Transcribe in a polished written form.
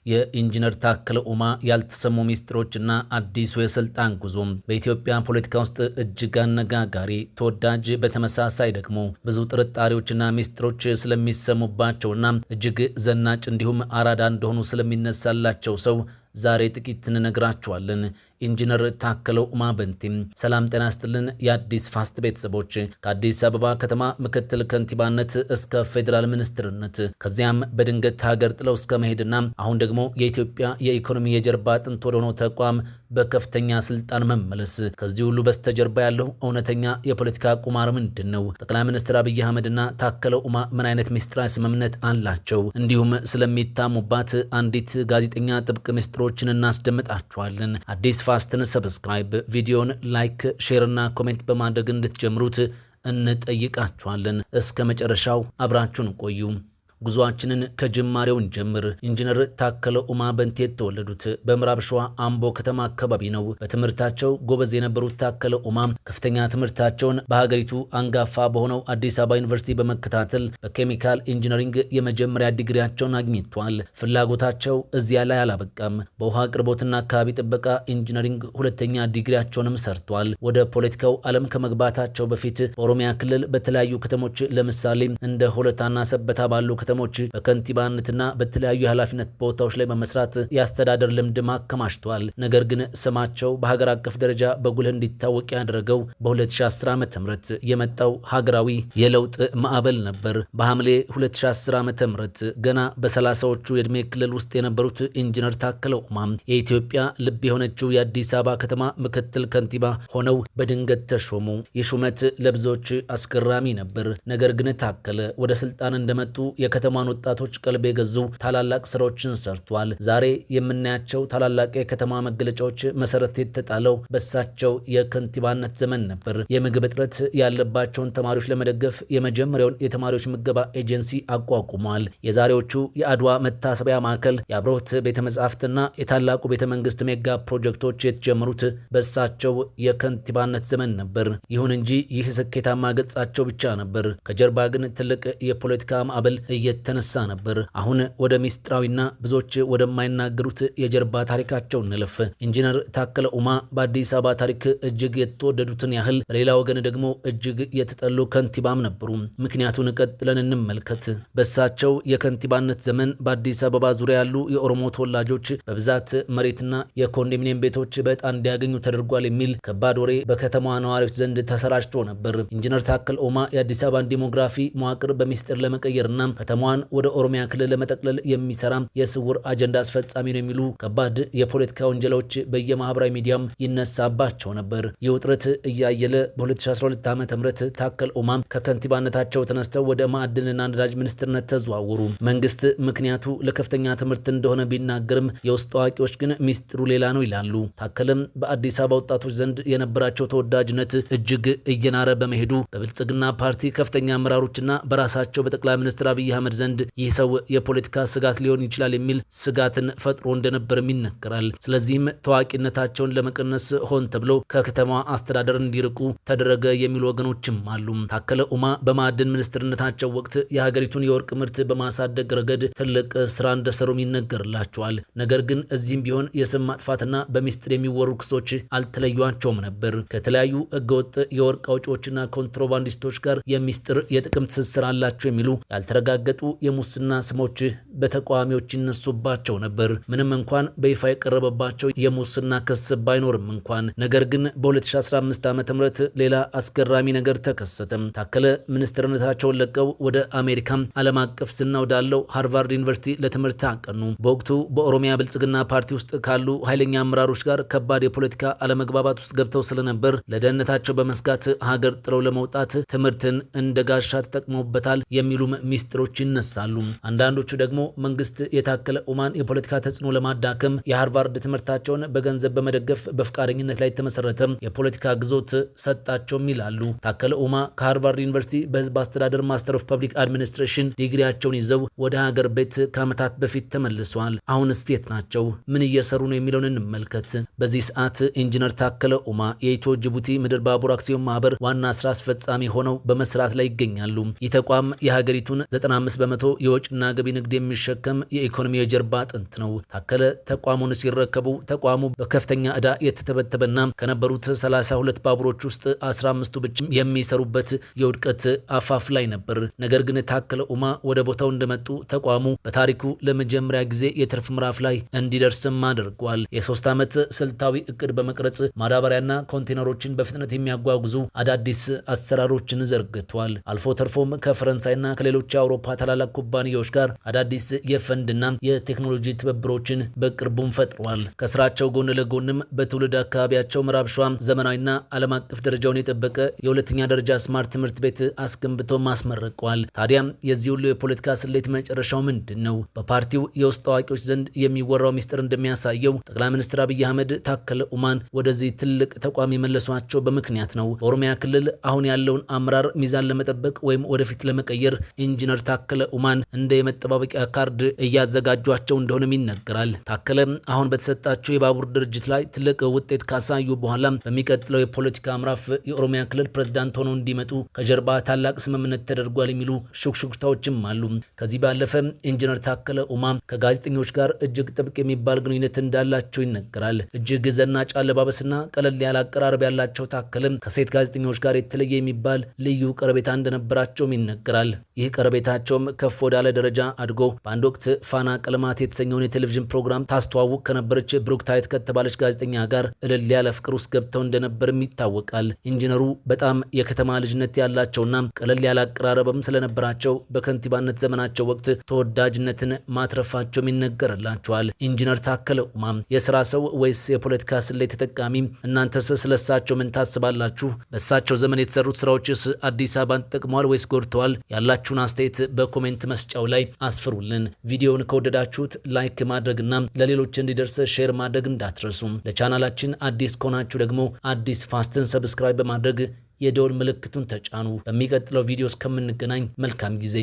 የኢንጂነር ታከለ ኡማ ያልተሰሙ ሚስጥሮችና አዲሱ የስልጣን ጉዞ በኢትዮጵያ ፖለቲካ ውስጥ እጅግ አነጋጋሪ፣ ተወዳጅ፣ በተመሳሳይ ደግሞ ብዙ ጥርጣሬዎችና ሚስጥሮች ስለሚሰሙባቸውና እጅግ ዘናጭ እንዲሁም አራዳ እንደሆኑ ስለሚነሳላቸው ሰው ዛሬ ጥቂት እንነግራችኋለን። ኢንጂነር ታከለ ኡማ በንቲም። ሰላም ጤና ይስጥልን የአዲስ ፋስት ቤተሰቦች፣ ከአዲስ አበባ ከተማ ምክትል ከንቲባነት እስከ ፌዴራል ሚኒስትርነት ከዚያም በድንገት ሀገር ጥለው እስከ መሄድና አሁን ደግሞ የኢትዮጵያ የኢኮኖሚ የጀርባ አጥንት ወደሆነው ተቋም በከፍተኛ ስልጣን መመለስ። ከዚህ ሁሉ በስተጀርባ ያለው እውነተኛ የፖለቲካ ቁማር ምንድን ነው? ጠቅላይ ሚኒስትር አብይ አህመድና ታከለ ኡማ ምን አይነት ሚስጥራዊ ስምምነት አላቸው? እንዲሁም ስለሚታሙባት አንዲት ጋዜጠኛ ጥብቅ ሚስጥሮችን እናስደምጣችኋለን። አዲስ ፋስትን ሰብስክራይብ፣ ቪዲዮን ላይክ፣ ሼር እና ኮሜንት በማድረግ እንድትጀምሩት እንጠይቃችኋለን። እስከ መጨረሻው አብራችሁን ቆዩ። ጉዟችንን ከጅማሬውን ጀምር። ኢንጂነር ታከለ ኡማ በንቴ የተወለዱት በምዕራብ ሸዋ አምቦ ከተማ አካባቢ ነው። በትምህርታቸው ጎበዝ የነበሩት ታከለ ኡማ ከፍተኛ ትምህርታቸውን በሀገሪቱ አንጋፋ በሆነው አዲስ አበባ ዩኒቨርሲቲ በመከታተል በኬሚካል ኢንጂነሪንግ የመጀመሪያ ዲግሪያቸውን አግኝተዋል። ፍላጎታቸው እዚያ ላይ አላበቃም። በውሃ አቅርቦትና አካባቢ ጥበቃ ኢንጂነሪንግ ሁለተኛ ዲግሪያቸውንም ሰርተዋል። ወደ ፖለቲካው ዓለም ከመግባታቸው በፊት በኦሮሚያ ክልል በተለያዩ ከተሞች ለምሳሌ እንደ ሆለታና ሰበታ ባሉ ከተሞች በከንቲባነትና በተለያዩ የኃላፊነት ቦታዎች ላይ በመስራት የአስተዳደር ልምድ ማከማችተዋል። ነገር ግን ስማቸው በሀገር አቀፍ ደረጃ በጉልህ እንዲታወቅ ያደረገው በ2010 ዓ.ም የመጣው ሀገራዊ የለውጥ ማዕበል ነበር። በሐምሌ 2010 ዓ.ም ገና በ30ዎቹ የዕድሜ ክልል ውስጥ የነበሩት ኢንጂነር ታከለ ኡማ የኢትዮጵያ ልብ የሆነችው የአዲስ አበባ ከተማ ምክትል ከንቲባ ሆነው በድንገት ተሾሙ። የሹመት ለብዙዎች አስገራሚ ነበር። ነገር ግን ታከለ ወደ ስልጣን እንደመጡ የከተማን ወጣቶች ቀልብ የገዙ ታላላቅ ስራዎችን ሰርቷል። ዛሬ የምናያቸው ታላላቅ የከተማ መገለጫዎች መሰረት የተጣለው በሳቸው የከንቲባነት ዘመን ነበር። የምግብ እጥረት ያለባቸውን ተማሪዎች ለመደገፍ የመጀመሪያውን የተማሪዎች ምገባ ኤጀንሲ አቋቁሟል። የዛሬዎቹ የአድዋ መታሰቢያ ማዕከል፣ የአብሮት ቤተ መጻሕፍትና የታላቁ ቤተ መንግስት ሜጋ ፕሮጀክቶች የተጀመሩት በሳቸው የከንቲባነት ዘመን ነበር። ይሁን እንጂ ይህ ስኬታማ ገጻቸው ብቻ ነበር። ከጀርባ ግን ትልቅ የፖለቲካ ማዕበል እየተነሳ ነበር። አሁን ወደ ሚስጥራዊና ብዙዎች ወደማይናገሩት የጀርባ ታሪካቸው እንለፍ። ኢንጂነር ታከለ ኡማ በአዲስ አበባ ታሪክ እጅግ የተወደዱትን ያህል በሌላ ወገን ደግሞ እጅግ የተጠሉ ከንቲባም ነበሩ። ምክንያቱን ቀጥለን እንመልከት። በሳቸው የከንቲባነት ዘመን በአዲስ አበባ ዙሪያ ያሉ የኦሮሞ ተወላጆች በብዛት መሬትና የኮንዶሚኒየም ቤቶች በዕጣ እንዲያገኙ ተደርጓል የሚል ከባድ ወሬ በከተማዋ ነዋሪዎች ዘንድ ተሰራጭቶ ነበር። ኢንጂነር ታከለ ኡማ የአዲስ አበባን ዲሞግራፊ መዋቅር በሚስጥር ለመቀየርና ከተማዋን ወደ ኦሮሚያ ክልል ለመጠቅለል የሚሰራ የስውር አጀንዳ አስፈጻሚ ነው የሚሉ ከባድ የፖለቲካ ወንጀሎች በየማህበራዊ ሚዲያም ይነሳባቸው ነበር። የውጥረት እያየለ በ2012 ዓ.ም ታከለ ኡማ ከከንቲባነታቸው ተነስተው ወደ ማዕድንና ነዳጅ ሚኒስትርነት ተዘዋወሩ። መንግስት ምክንያቱ ለከፍተኛ ትምህርት እንደሆነ ቢናገርም የውስጥ አዋቂዎች ግን ሚስጥሩ ሌላ ነው ይላሉ። ታከለም በአዲስ አበባ ወጣቶች ዘንድ የነበራቸው ተወዳጅነት እጅግ እየናረ በመሄዱ በብልጽግና ፓርቲ ከፍተኛ አመራሮችና በራሳቸው በጠቅላይ ሚኒስትር አብይ አህመድ ዘንድ ይህ ሰው የፖለቲካ ስጋት ሊሆን ይችላል የሚል ስጋትን ፈጥሮ እንደነበርም ይነገራል። ስለዚህም ታዋቂነታቸውን ለመቀነስ ሆን ተብሎ ከከተማዋ አስተዳደር እንዲርቁ ተደረገ የሚሉ ወገኖችም አሉ። ታከለ ኡማ በማዕድን ሚኒስትርነታቸው ወቅት የሀገሪቱን የወርቅ ምርት በማሳደግ ረገድ ትልቅ ስራ እንደሰሩም ይነገርላቸዋል። ነገር ግን እዚህም ቢሆን የስም ማጥፋትና በሚስጥር የሚወሩ ክሶች አልተለዩቸውም ነበር። ከተለያዩ ህገወጥ የወርቅ አውጪዎችና ኮንትሮባንዲስቶች ጋር የሚስጥር የጥቅም ትስስር አላቸው የሚሉ ያልተረጋገጡ የሙስና ስሞች በተቃዋሚዎች ይነሱባቸው ነበር። ምንም እንኳን በይፋ የቀረበባቸው የሙስና ክስ ባይኖርም እንኳን። ነገር ግን በ2015 ዓ.ም ሌላ አስገራሚ ነገር ተከሰተም። ታከለ ሚኒስትርነታቸውን ለቀው ወደ አሜሪካ ዓለም አቀፍ ዝና ወዳለው ሃርቫርድ ዩኒቨርሲቲ ለትምህርት አቀኑ። በወቅቱ በኦሮሚያ ብልጽግና ፓርቲ ውስጥ ካሉ ኃይለኛ አመራሮች ጋር ከባድ የፖለቲካ አለመግባባት ውስጥ ገብተው ስለነበር ለደህንነታቸው በመስጋት ሀገር ጥለው ለመውጣት ትምህርትን እንደ ጋሻ ተጠቅመውበታል የሚሉም ሚስጥሮች ይነሳሉ። አንዳንዶቹ ደግሞ መንግስት የታከለ ኡማን የፖለቲካ ተጽዕኖ ለማዳከም የሃርቫርድ ትምህርታቸውን በገንዘብ በመደገፍ በፍቃደኝነት ላይ የተመሰረተ የፖለቲካ ግዞት ሰጣቸውም ይላሉ። ታከለ ኡማ ከሃርቫርድ ዩኒቨርሲቲ በህዝብ አስተዳደር ማስተር ኦፍ ፐብሊክ አድሚኒስትሬሽን ዲግሪያቸውን ይዘው ወደ ሀገር ቤት ከዓመታት በፊት ተመልሰዋል። አሁን ስቴት ናቸው? ምን እየሰሩ ነው የሚለውን እንመልከት። በዚህ ሰዓት ኢንጂነር ታከለ ኡማ የኢትዮ ጅቡቲ ምድር ባቡር አክሲዮን ማህበር ዋና ስራ አስፈጻሚ ሆነው በመስራት ላይ ይገኛሉ። ይህ ተቋም የሀገሪቱን 95 በመቶ የወጭና ገቢ ንግድ የሚሸከም የኢኮኖሚ የጀርባ አጥንት ነው። ታከለ ተቋሙን ሲረከቡ ተቋሙ በከፍተኛ ዕዳ የተተበተበና ከነበሩት 32 ባቡሮች ውስጥ 15ቱ ብቻ የሚሰሩበት የውድቀት አፋፍ ላይ ነበር። ነገር ግን ታከለ ኡማ ወደ ቦታው እንደመጡ ተቋሙ በታሪኩ ለመጀመሪያ ጊዜ የትርፍ ምዕራፍ ላይ እንዲደርስም አድርጓል። የ3 ዓመት ስልታዊ እቅድ በመቅረጽ ማዳበሪያና ኮንቴነሮችን በፍጥነት የሚያጓጉዙ አዳዲስ አሰራሮችን ዘርግቷል። አልፎ ተርፎም ከፈረንሳይና ከሌሎች የአውሮፓ ታላላቅ ኩባንያዎች ጋር አዳዲስ የፈንድና የቴክኖሎጂ ትብብሮችን በቅርቡም ፈጥሯል። ከስራቸው ጎን ለጎንም በትውልድ አካባቢያቸው ምዕራብ ሸዋ ዘመናዊና ዓለም አቀፍ ደረጃውን የጠበቀ የሁለተኛ ደረጃ ስማርት ትምህርት ቤት አስገንብቶ ማስመረቋል። ታዲያም የዚህ ሁሉ የፖለቲካ ስሌት መጨረሻው ምንድን ነው? በፓርቲው የውስጥ አዋቂዎች ዘንድ የሚወራው ሚስጥር እንደሚያሳየው ጠቅላይ ሚኒስትር አብይ አህመድ ታከለ ኡማን ወደዚህ ትልቅ ተቋም የመለሷቸው በምክንያት ነው። በኦሮሚያ ክልል አሁን ያለውን አመራር ሚዛን ለመጠበቅ ወይም ወደፊት ለመቀየር ኢንጂነር ታከለ ኡማን እንደ የመጠባበቂያ ካርድ እያዘጋጇቸው እንደሆነም ይነገራል። ታከለ አሁን በተሰጣቸው የባቡር ድርጅት ላይ ትልቅ ውጤት ካሳዩ በኋላ በሚቀጥለው የፖለቲካ ምዕራፍ የኦሮሚያ ክልል ፕሬዝዳንት ሆነው እንዲመጡ ከጀርባ ታላቅ ስምምነት ተደርጓል የሚሉ ሹክሹክታዎችም አሉ። ከዚህ ባለፈ ኢንጂነር ታከለ ኡማ ከጋዜጠኞች ጋር እጅግ ጥብቅ የሚባል ግንኙነት እንዳላቸው ይነገራል። እጅግ ዘናጭ አለባበስና ቀለል ያለ አቀራረብ ያላቸው ታከለ ከሴት ጋዜጠኞች ጋር የተለየ የሚባል ልዩ ቀረቤታ እንደነበራቸውም ይነገራል። ይህ ቀረቤታቸውም ከፍ ወዳለ ደረጃ አድጎ በአንድ ወቅት ፋና ቀለማት የተሰኘውን የቴሌቪዥን ፕሮግራም ታስተዋውቅ ከነበረች ብሩክታይት ከተባለች ጋዜጠኛ ጋር እልል ያለ ፍቅር ውስጥ ገብተው እንደነበርም ይታወቃል። ኢንጂነሩ በጣም የከተማ ልጅነት ያላቸውና ቀለል ያለ አቀራረብም ስለነበራቸው በከንቲባነት ዘመናቸው ወቅት ተወዳጅነትን ማትረፋቸውም ይነገርላቸዋል። ኢንጂነር ታከለ ኡማ የስራ ሰው ወይስ የፖለቲካ ስሌት ተጠቃሚ? እናንተስ ስለሳቸው ምን ታስባላችሁ? በእሳቸው ዘመን የተሰሩት ስራዎችስ አዲስ አበባን ተጠቅመዋል ወይስ ጎድተዋል? ያላችሁን አስተያየት በኮሜንት መስጫው ላይ አስፍሩልን። ቪዲዮውን ከወደዳችሁት ላይክ ማድረግና ለሌሎች እንዲደርስ ሼር ማድረግ እንዳትረሱ። ለቻናላችን አዲስ ከሆናችሁ ደግሞ አዲስ ፋስትን ሰብስክራይብ በማድረግ የደወል ምልክቱን ተጫኑ። በሚቀጥለው ቪዲዮ እስከምንገናኝ መልካም ጊዜ